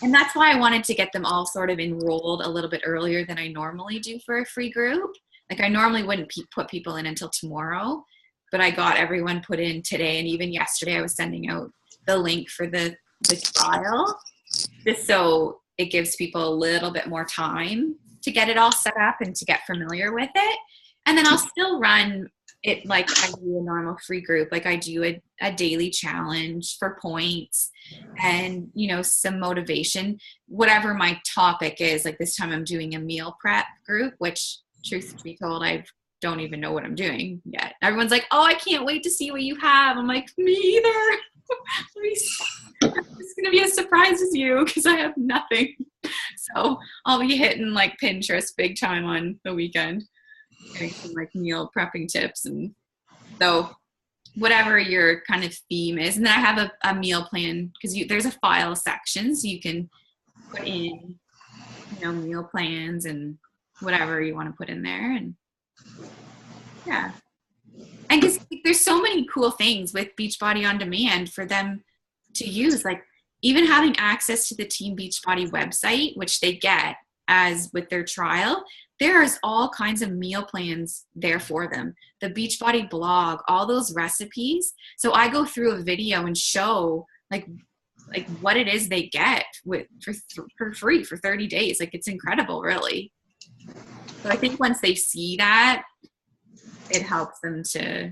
And that's why I wanted to get them all sort of enrolled a little bit earlier than I normally do for a free group. Like I normally wouldn't put people in until tomorrow, but I got everyone put in today, and even yesterday I was sending out the link for the trial, just so it gives people a little bit more time to get it all set up and to get familiar with it. And then I'll still run it like I do a normal free group. Like I do a daily challenge for points and, you know, some motivation, whatever my topic is. Like this time I'm doing a meal prep group, which truth to be told, I don't even know what I'm doing yet. Everyone's like, oh, I can't wait to see what you have. I'm like, me either. It's going to be as surprised as you because I have nothing. So I'll be hitting like Pinterest big time on the weekend, getting some like meal prepping tips. And so whatever your kind of theme is. And then I have a meal plan because there's a file section, so you can put in, you know, meal plans and whatever you want to put in there. And yeah. And because there's so many cool things with Beachbody On Demand for them to use, like even having access to the Team Beachbody website, which they get as with their trial. There's all kinds of meal plans there for them. The Beachbody blog, all those recipes. So I go through a video and show like what it is they get for free for 30 days. Like it's incredible, really. So I think once they see that, it helps them to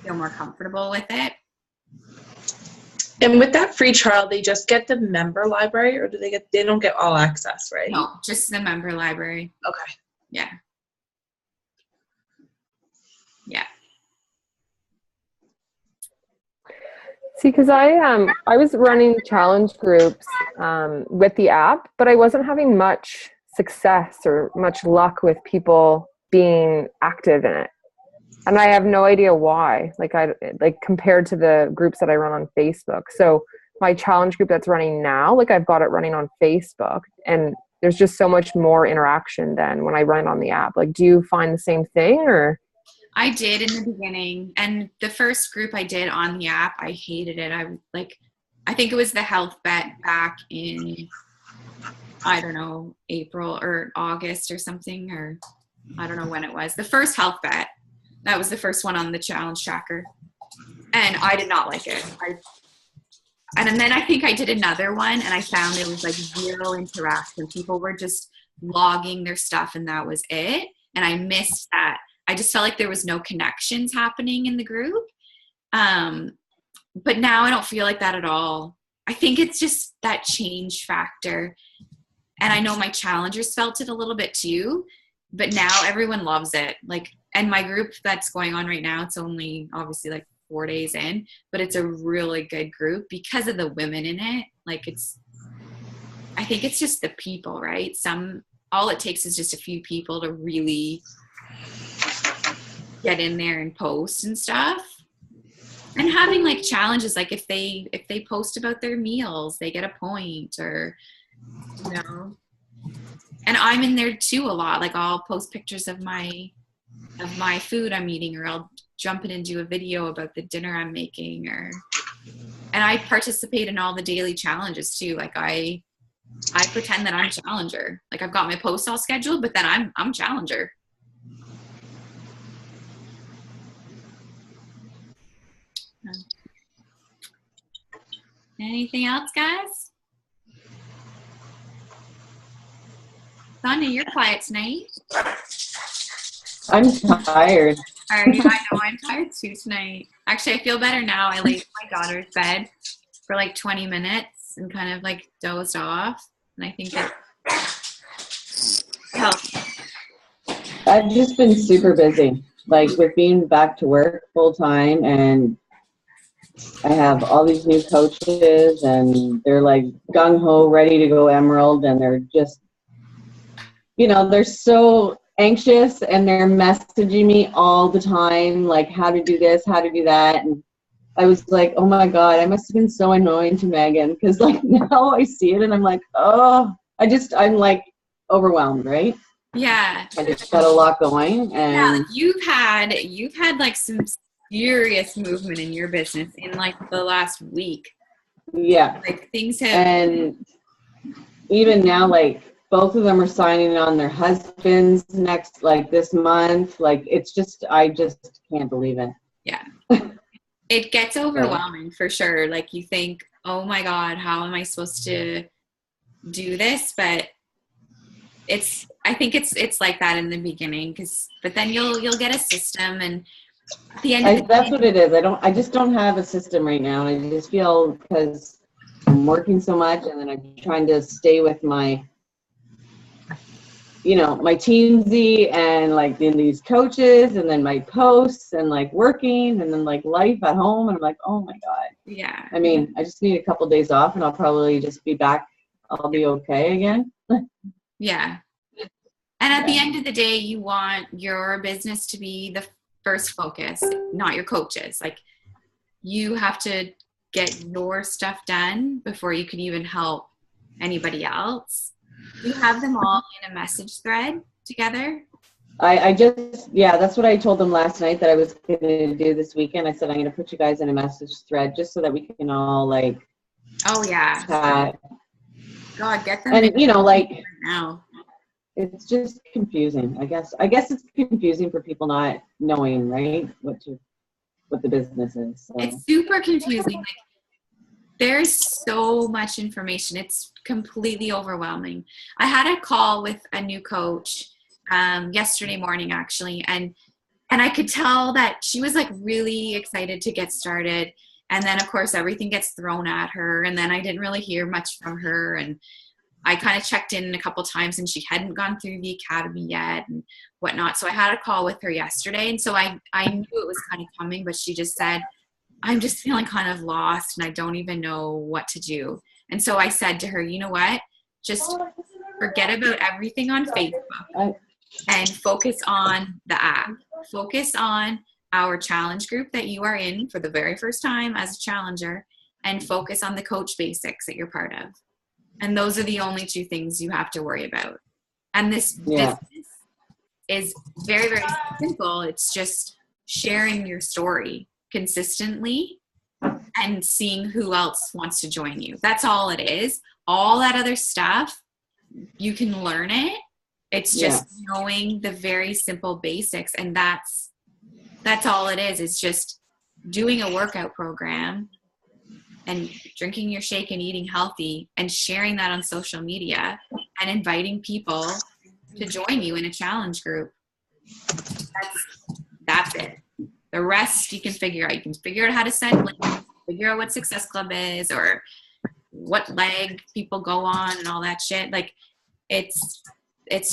feel more comfortable with it. And with that free trial, they just get the member library, or they don't get all access, right? No, just the member library. Okay. Yeah. Yeah. See, because I was running challenge groups with the app, but I wasn't having much success or much luck with people being active in it. And I have no idea why, like compared to the groups that I run on Facebook. So my challenge group that's running now, like I've got it running on Facebook, and there's just so much more interaction than when I run it on the app. Like, do you find the same thing, or? I did in the beginning, and the first group I did on the app, I hated it. I think it was the health bet back in, I don't know, April or August or something, or I don't know when it was. The first health bet. That was the first one on the challenge tracker. And I did not like it. And then I think I did another one, and I found there was like zero interaction. People were just logging their stuff, and that was it. And I missed that. I just felt like there was no connections happening in the group. But now I don't feel like that at all. I think it's just that change factor. And I know my challengers felt it a little bit too, but now everyone loves it. Like, and my group that's going on right now, it's only obviously like 4 days in, but it's a really good group because of the women in it. Like, I think it's just the people, right? All it takes is just a few people to really get in there and post and stuff. And having like challenges, like if they post about their meals, they get a point, or, you know. And I'm in there too a lot. Like, I'll post pictures of my food I'm eating, or I'll jump in and do a video about the dinner I'm making, and I participate in all the daily challenges too. Like, I pretend that I'm challenger. Like, I've got my posts all scheduled, but then I'm challenger. Anything else, guys? Sonia, you're quiet tonight. I'm tired. I know, I'm tired too tonight. Actually, I feel better now. I laid in my daughter's bed for like 20 minutes and kind of like dozed off. And I think it helped. I've just been super busy, like with being back to work full time, and I have all these new coaches, and they're like gung-ho, ready to go Emerald, and they're just, you know, they're so anxious, and they're messaging me all the time, like how to do this, how to do that. And I was like, oh my God, I must have been so annoying to Megan, because like now I see it and I'm like, oh, I'm like overwhelmed, right? Yeah. I just got a lot going. And yeah, you've had like some serious movement in your business in like the last week. Yeah. Like, things have. And even now, like, both of them are signing on their husbands this month. Like, it's just, I just can't believe it. Yeah. It gets overwhelming for sure. Like, you think, oh my God, how am I supposed to do this? But I think it's like that in the beginning, but then you'll get a system, and at the end of the day, that's what it is. I just don't have a system right now. I just feel, because I'm working so much, and then I'm trying to stay with my, you know, my teamsy, and like in these coaches, and then my posts, and like working, and then like life at home, and I'm like, oh my God. Yeah. I mean, I just need a couple days off, and I'll probably just be back. I'll be okay again. Yeah. And at the end of the day, you want your business to be the first focus, not your coaches. Like, you have to get your stuff done before you can even help anybody else. You have them all in a message thread together. That's what I told them last night that I was going to do this weekend. I said, I'm going to put you guys in a message thread just so that we can all like, oh yeah, chat. God, get them. And you know, like right now, it's just confusing. I guess it's confusing for people not knowing, right, what the business is. So. It's super confusing. Like, there's so much information. It's completely overwhelming. I had a call with a new coach yesterday morning, actually, and I could tell that she was like really excited to get started. And then, of course, everything gets thrown at her. And then I didn't really hear much from her. And I kind of checked in a couple times, and she hadn't gone through the academy yet and whatnot. So I had a call with her yesterday. And so I knew it was kind of coming, but she just said, I'm just feeling kind of lost and I don't even know what to do. And so I said to her, you know what? Just forget about everything on Facebook and focus on the app. Focus on our challenge group that you are in for the very first time as a challenger, and focus on the coach basics that you're part of. And those are the only two things you have to worry about. And this business is very, very simple. It's just sharing your story consistently and seeing who else wants to join you. That's all it is. All that other stuff, you can learn it. It's just knowing the very simple basics, and that's all it is. It's just doing a workout program and drinking your shake and eating healthy and sharing that on social media and inviting people to join you in a challenge group. That's it. The rest you can figure out. You can figure out how to send links, figure out what Success Club is, or what leg people go on and all that shit. Like, it's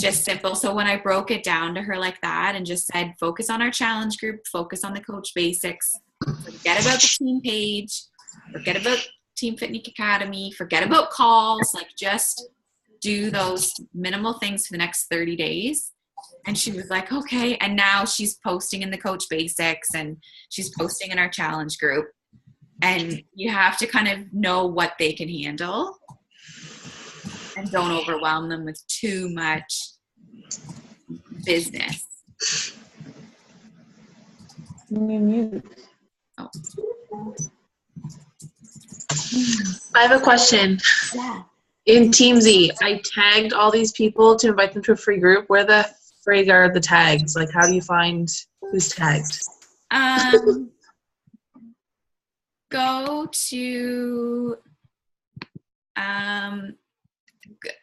just simple. So when I broke it down to her like that and just said, focus on our challenge group, focus on the coach basics, forget about the team page, forget about Team Fitnik Academy, forget about calls, like just do those minimal things for the next 30 days. And she was like, okay. And now she's posting in the coach basics and she's posting in our challenge group. And you have to kind of know what they can handle and don't overwhelm them with too much business. Oh. I have a question. Yeah. In Team Z, I tagged all these people to invite them to a free group. Where the frig are the tags? Like, how do you find who's tagged? Go to,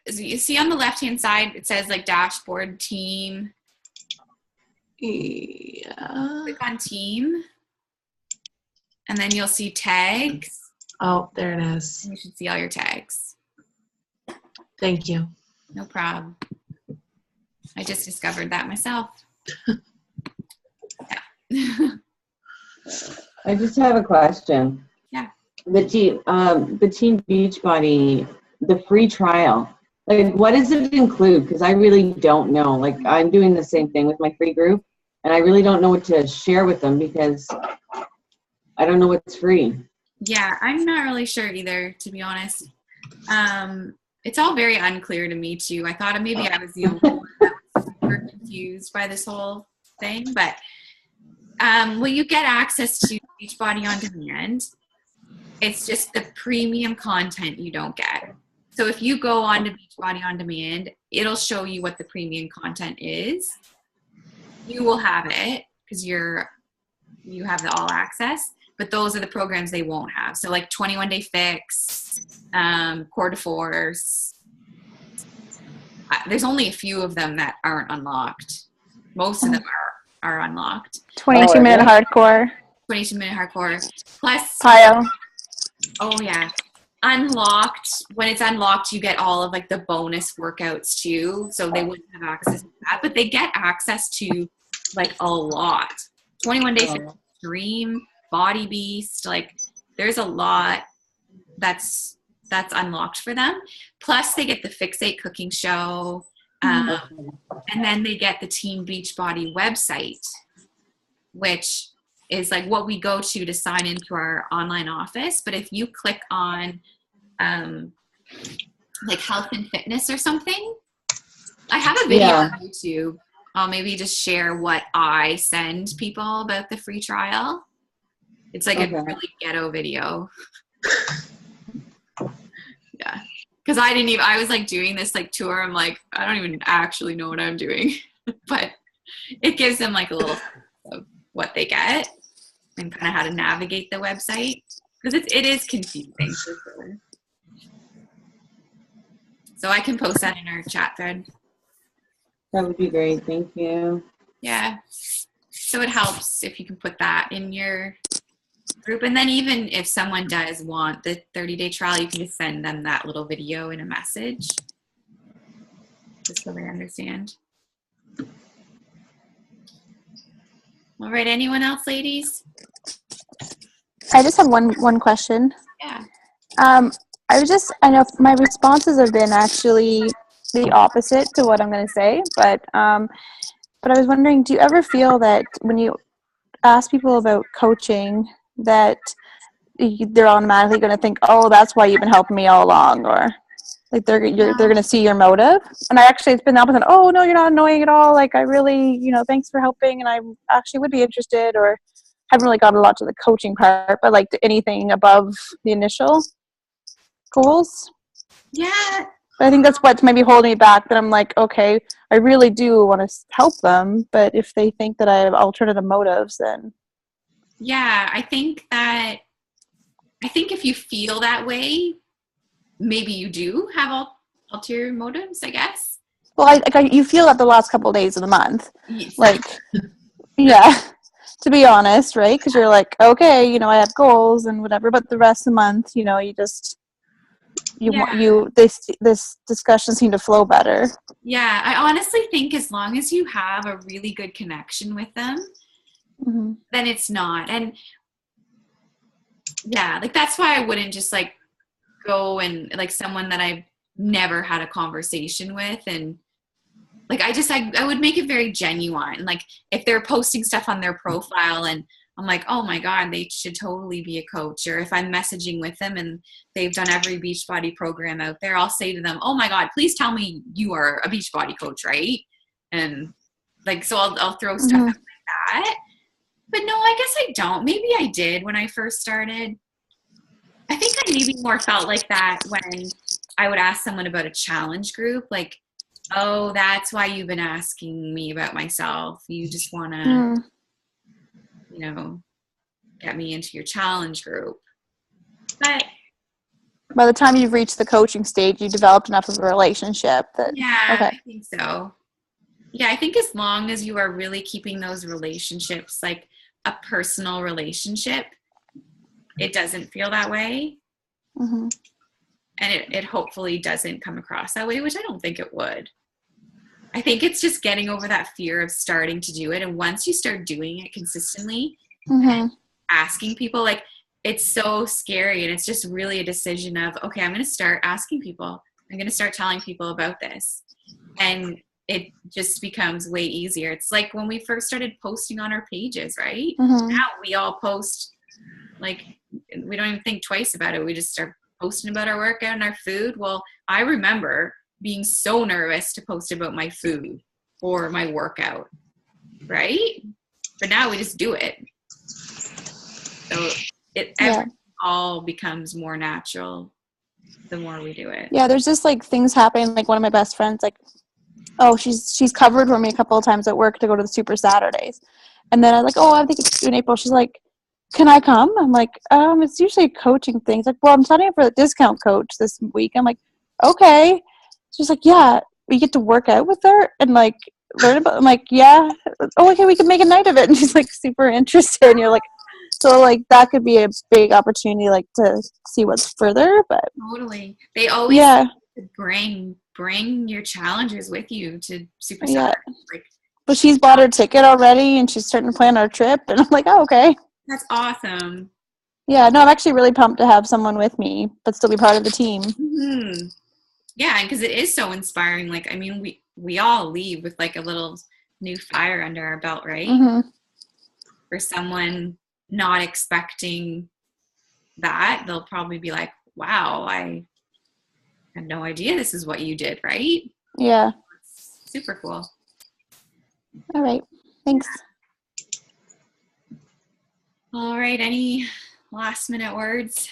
you see on the left-hand side, it says like dashboard team. Yeah. Click on team. And then you'll see tags. Oh, there it is. You should see all your tags. Thank you. No problem. I just discovered that myself. Yeah. I just have a question. Yeah. The Team Beachbody, the free trial, like what does it include? Because I really don't know. Like I'm doing the same thing with my free group, and I really don't know what to share with them because I don't know what's free. Yeah, I'm not really sure either, to be honest. It's all very unclear to me too. I thought maybe I was the only one that was super confused by this whole thing, but well, you get access to Beachbody on Demand. It's just the premium content you don't get. So if you go on to Beachbody on Demand, it'll show you what the premium content is. You will have it because you have the all access, but those are the programs they won't have. So like 21 Day Fix, Core de Force. There's only a few of them that aren't unlocked. Most of them are unlocked. 22-minute hardcore. 22-minute hardcore. Plus, Pile. oh yeah, unlocked. When it's unlocked, you get all of like the bonus workouts too. So they wouldn't have access to that, but they get access to like a lot. 21 Day Fix Extreme, Body Beast. Like there's a lot that's unlocked for them. Plus they get the Fixate cooking show. And then they get the Team Beachbody website, which is like what we go to sign into our online office. But if you click on like health and fitness or something, I have a video on YouTube. I'll maybe just share what I send people about the free trial. It's like a really ghetto video. Yeah. Because I was like doing this like tour. I'm like, I don't even actually know what I'm doing. But it gives them like a little of what they get and kind of how to navigate the website. Because it is confusing for sure. So I can post that in our chat thread. That would be great. Thank you. Yeah. So it helps if you can put that in your group. And then even if someone does want the 30-day trial, you can just send them that little video in a message. Just so they understand. All right. Anyone else, ladies? I just have one question. Yeah. I know my responses have been actually the opposite to what I'm going to say, but I was wondering, do you ever feel that when you ask people about coaching that they're automatically going to think, oh, that's why you've been helping me all along, or like they're going to see your motive? And it's been the opposite. Oh, no, you're not annoying at all. Like, I really, thanks for helping, and I actually would be interested, or haven't really got a lot to the coaching part, but like anything above the initial goals. Yeah. But I think that's what's maybe holding me back, that I'm like, okay, I really do want to help them, but if they think that I have alternative motives, then. Yeah, I think if you feel that way, maybe you do have ulterior motives, I guess. Well, you feel that the last couple of days of the month. Yes. Like, yeah, to be honest, right? Because you're like, okay, I have goals and whatever, but the rest of the month, you just, this discussion seemed to flow better. Yeah, I honestly think as long as you have a really good connection with them, mm-hmm. then it's not. And yeah, like that's why I wouldn't just like go and like someone that I've never had a conversation with, and like I would make it very genuine. Like if they're posting stuff on their profile and I'm like, oh my God, they should totally be a coach. Or if I'm messaging with them and they've done every Beachbody program out there, I'll say to them, oh my God, please tell me you are a Beachbody coach, right? And like, so I'll throw stuff mm-hmm. out like that. But no, I guess I don't. Maybe I did when I first started. I think I maybe more felt like that when I would ask someone about a challenge group, like, oh, that's why you've been asking me about myself. You just want to, get me into your challenge group. But by the time you've reached the coaching stage, you developed enough of a relationship that. Yeah, okay. I think so. Yeah, I think as long as you are really keeping those relationships like a personal relationship, it doesn't feel that way. Mm-hmm. And it hopefully doesn't come across that way, which I don't think it would. I think it's just getting over that fear of starting to do it. And once you start doing it consistently, mm-hmm. and asking people, like, it's so scary. And it's just really a decision of, okay, I'm going to start asking people. I'm going to start telling people about this. And it just becomes way easier. It's like when we first started posting on our pages, right? Mm-hmm. Now we all post, like, we don't even think twice about it. We just start posting about our workout and our food. Well, I remember being so nervous to post about my food or my workout, right? But now we just do it. So everything all becomes more natural the more we do it. Yeah, there's just like things happening. Like one of my best friends, like, oh, she's covered for me a couple of times at work to go to the Super Saturdays. And then I was like, oh, I think it's due in April. She's like, can I come? I'm like, it's usually coaching things. Like, well, I'm signing up for the discount coach this week. I'm like, okay. She's like, yeah, we get to work out with her and like learn about. I'm like, yeah. Oh, okay, we can make a night of it. And she's like super interested. And you're like, so like that could be a big opportunity, like to see what's further. But totally, they always bring your challengers with you to Super Saturday. Like, but she's bought her ticket already, and she's starting to plan our trip. And I'm like, oh, okay. That's awesome. Yeah, no, I'm actually really pumped to have someone with me, but still be part of the team. Mm-hmm. Yeah, because it is so inspiring. Like, I mean, we all leave with like a little new fire under our belt, right? Mm-hmm. For someone not expecting that, they'll probably be like, wow, I had no idea this is what you did, right? Yeah. It's super cool. All right. Thanks. All right. Any last minute words?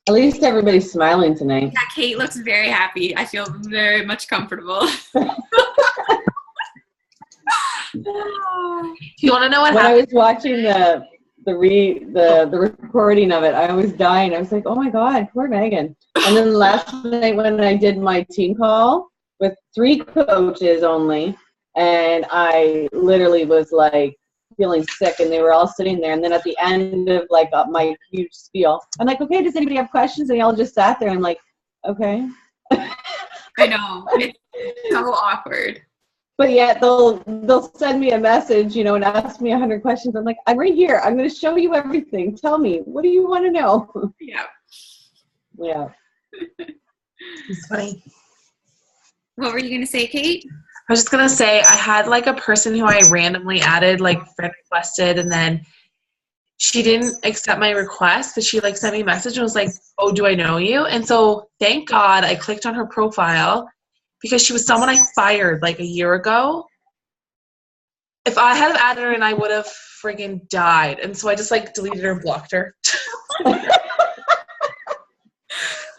At least everybody's smiling tonight. Yeah, Kate looks very happy. I feel very much comfortable. If you want to know what when happened? I was watching the recording of it, I was dying. I was like, oh my God, poor Megan. And then last night when I did my team call with 3 coaches only, and I literally was like feeling sick, and they were all sitting there. And then at the end of like my huge spiel, I'm like, okay, does anybody have questions? And they all just sat there. I'm like, okay. I know. It's so awkward. But yet they'll send me a message, and ask me 100 questions. I'm like, I'm right here. I'm going to show you everything. Tell me, what do you want to know? Yeah. Yeah. It's funny. What were you going to say, Kate? I was just going to say I had like a person who I randomly added, like friend requested, and then she didn't accept my request, but she like sent me a message and was like, oh, do I know you? And so thank God I clicked on her profile because she was someone I fired like a year ago. If I had added her in, I would have friggin' died. And so I just like deleted her and blocked her.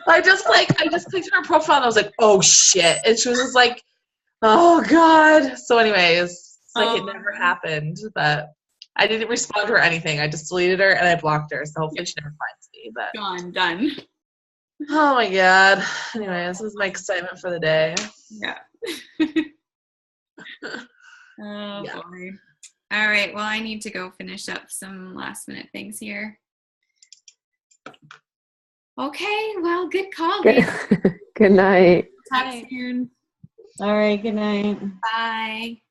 I just clicked on her profile and I was like, oh shit. And she was just like, oh God. So anyways, like it never happened, but I didn't respond to her or anything. I just deleted her and I blocked her. So hopefully she never finds me. But Gone, done. oh my God. Anyways, this is my excitement for the day. Yeah. Oh Yeah. boy. All right. Well, I need to go finish up some last minute things here. Okay. Well, good call. Good, babe. good night. Talk soon. All right. Good night. Bye.